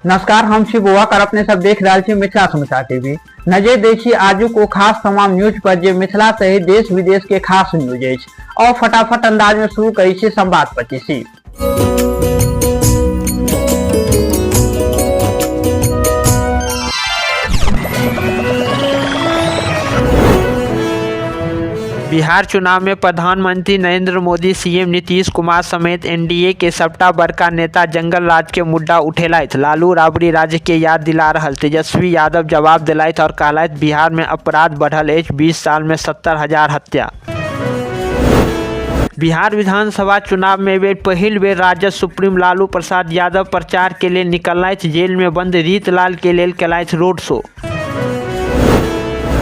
नमस्कार, हम छी बुआकर अपने सब देख रहा छी मिथिला समाचार टीवी। नजर देखी आजू को खास तमाम न्यूज पर जे मिथिला सहित देश विदेश के खास न्यूज है और फटाफट अंदाज में शुरू करी छी संवाद पच्चीसी। बिहार चुनाव में प्रधानमंत्री नरेंद्र मोदी, सीएम नीतीश कुमार समेत एनडीए के सबटा बड़का नेता जंगल राज के मुद्दा उठेलथि। लालू राबड़ी राज्य के याद दिला रहल। तेजस्वी यादव जवाब दिलथि और कहलथि बिहार में अपराध बढ़ल अछि, 20 साल में 70,000 हत्या। बिहार विधानसभा चुनाव में बेर पहिल बेर राजद सुप्रीम लालू प्रसाद यादव प्रचार के लेल निकलथि। जेल में बंद रीतलाल के लेल केलथि रोड शो।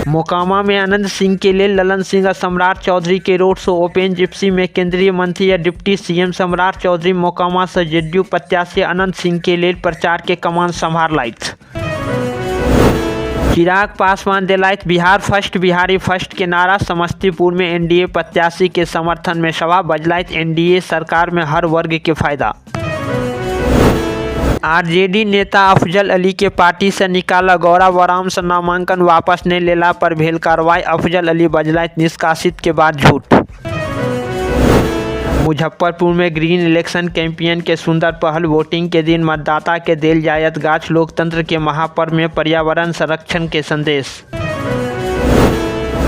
मोकामा में अनंत सिंह के लिए ललन सिंह और सम्राट चौधरी के रोड शो। ओपन जिप्सी में केंद्रीय मंत्री या डिप्टी सीएम सम्राट चौधरी मोकामा से जेडीयू प्रत्याशी अनंत सिंह के लिए प्रचार के कमान संभालथि। चिराग पासवान दिलथि बिहार फर्स्ट, बिहारी फर्स्ट के नारा। समस्तीपुर में एनडीए प्रत्याशी के समर्थन में सभा। बजलथि एनडीए सरकार में हर वर्ग के फायदा। आरजेडी नेता अफजल अली के पार्टी से निकाला। गौरव आराम से नामांकन वापस नहीं लेला पर भेल कार्रवाई। अफजल अली बजलथि निष्कासित के बाद झूठ। मुजफ्फरपुर में ग्रीन इलेक्शन कैंपेन के सुंदर पहल। वोटिंग के दिन मतदाता के देल जायत गाछ। लोकतंत्र के महापर्व में पर्यावरण संरक्षण के संदेश।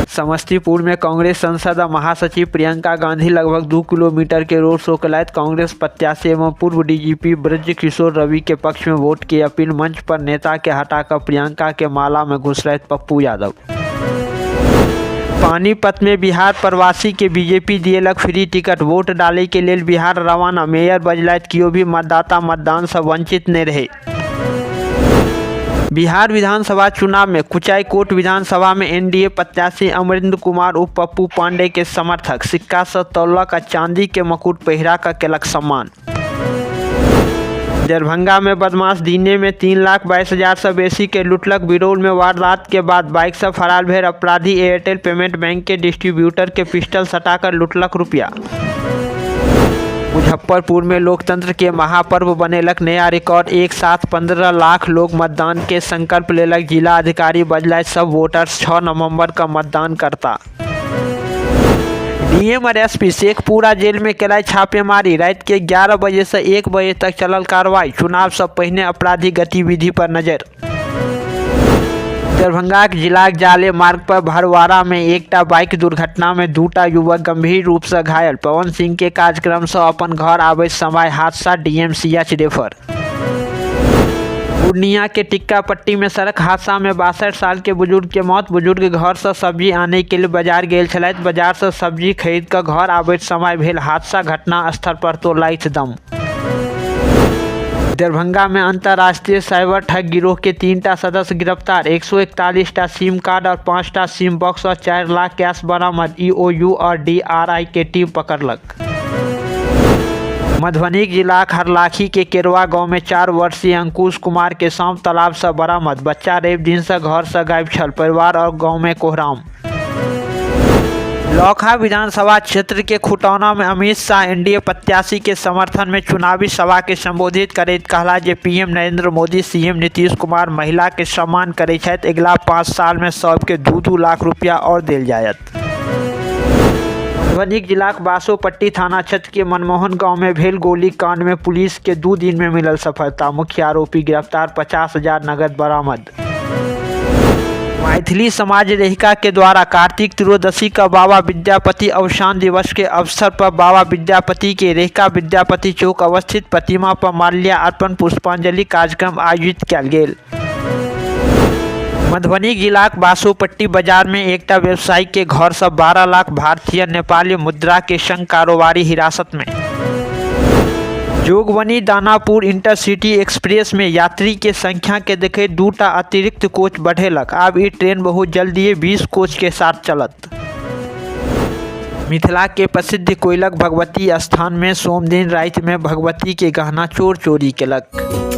समस्तीपुर में कांग्रेस सांसद और महासचिव प्रियंका गांधी लगभग 2 किलोमीटर के रोड शो कलैत। कांग्रेस प्रत्याशी एवं पूर्व डीजीपी ब्रज किशोर रवि के पक्ष में वोट की अपील। मंच पर नेता के हटाकर प्रियंका के माला में घुस रहे पप्पू यादव। पानीपत में बिहार प्रवासी के बीजेपी दिएलक फ्री टिकट। वोट डाले के लिए बिहार रवाना। मेयर बजलथि कियो भी मतदाता मतदान से वंचित नहीं रहे। बिहार विधानसभा चुनाव में कुचायकोट विधानसभा में एनडीए प्रत्याशी अमरिंदर कुमार उप पप्पू पांडे के समर्थक सिक्का से तौलक आ चांदी के मुकुट पहिरा कर केलक सम्मान। दरभंगा में बदमाश दिने में 3,22,000 से बेसी के लुटलक। बिरौल में वारदात के बाद बाइक से फरार भेल अपराधी। एयरटेल पेमेंट बैंक के डिस्ट्रीब्यूटर के पिस्टल सटाकर लुटलक रुपया। मुजफ्फरपुर में लोकतंत्र के महापर्व बनेलक नया रिकॉर्ड। एक साथ 15 लाख लोग मतदान के संकल्प लेलक। जिला अधिकारी बजलथि सब वोटर्स 6 नवंबर का मतदान करता। डीएम और एसपी शेखपुरा जेल में केलथि छापेमारी। रात के 11 बजे से 1 बजे तक चलल कार्रवाई। चुनाव से पहले अपराधी गतिविधि पर नजर। दरभंगा जिलाक जाले मार्ग पर भरवारा में एकटा बाइक दुर्घटना में 2टा युवक गंभीर रूप से घायल। पवन सिंह के कार्यक्रम से अपन घर आबे समय हादसा। DMCH refer. पूर्णिया के टिक्कापट्टी में सड़क हादसा में 62 साल के बुजुर्ग के मौत। बुजुर्ग घर से सब्जी आने के लिए बाजार गेल छलथि। बाजार से सब्जी खरीद कर घर आबे समय भेल हादसा। घटना स्थल पर तोड़लथि दम। दरभंगा में अंतर्राष्ट्रीय साइबर ठग गिरोह के 3टा सदस्य गिरफ्तार। 141टा सिम कार्ड और 5टा सिम बॉक्स और 4 लाख कैश बरामद। ईओयू और डीआरआई के टीम पकड़लक। मधुबनी जिला हरलाखी के केरवा गांव में 4 वर्षीय अंकुश कुमार के सांप तालाब से बरामद। बच्चा रवि दिन से घर से गायब छल। परिवार और गांव में कोहराम। लौखा विधानसभा क्षेत्र के खुटौना में अमित शाह एनडीए प्रत्याशी के समर्थन में चुनावी सभा के संबोधित करैत कहला जे पीएम नरेंद्र मोदी, सीएम नीतीश कुमार महिला के सम्मान करै छथि। अगिला 5 साल में सबके 2-2 लाख रुपया और देल जायत। मधुबनी जिलाक बासोपट्टी थाना क्षेत्र के मनमोहन गांव में भेल गोलीकांड में पुलिस के 2 दिन में मिलल सफलता। मुख्य आरोपी गिरफ्तार। 50,000 नगद बरामद। मैथिली समाज रेहिका के द्वारा कार्तिक त्रयोदशी का बाबा विद्यापति अवसान दिवस के अवसर पर बाबा विद्यापति के रेहिका विद्यापति चौक अवस्थित प्रतिमा पर माल्यार्पण पुष्पांजलि कार्यक्रम आयोजित किया गेल। मधुबनी जिलाक बासोपट्टी बाजार में एकटा व्यवसायी के घर से 12 लाख भारतीय नेपाली मुद्रा के संग कारोबारी हिरासत में। जोगबनी दानापुर इंटरसिटी एक्सप्रेस में यात्री के संख्या के देखे 2टा अतिरिक्त कोच बढ़ेलक। अब ये ट्रेन बहुत जल्दी 20 कोच के साथ चलत। मिथिला के प्रसिद्ध कोइलक भगवती स्थान में सोम दिन राति में भगवती के गहना चोर चोरी केलक।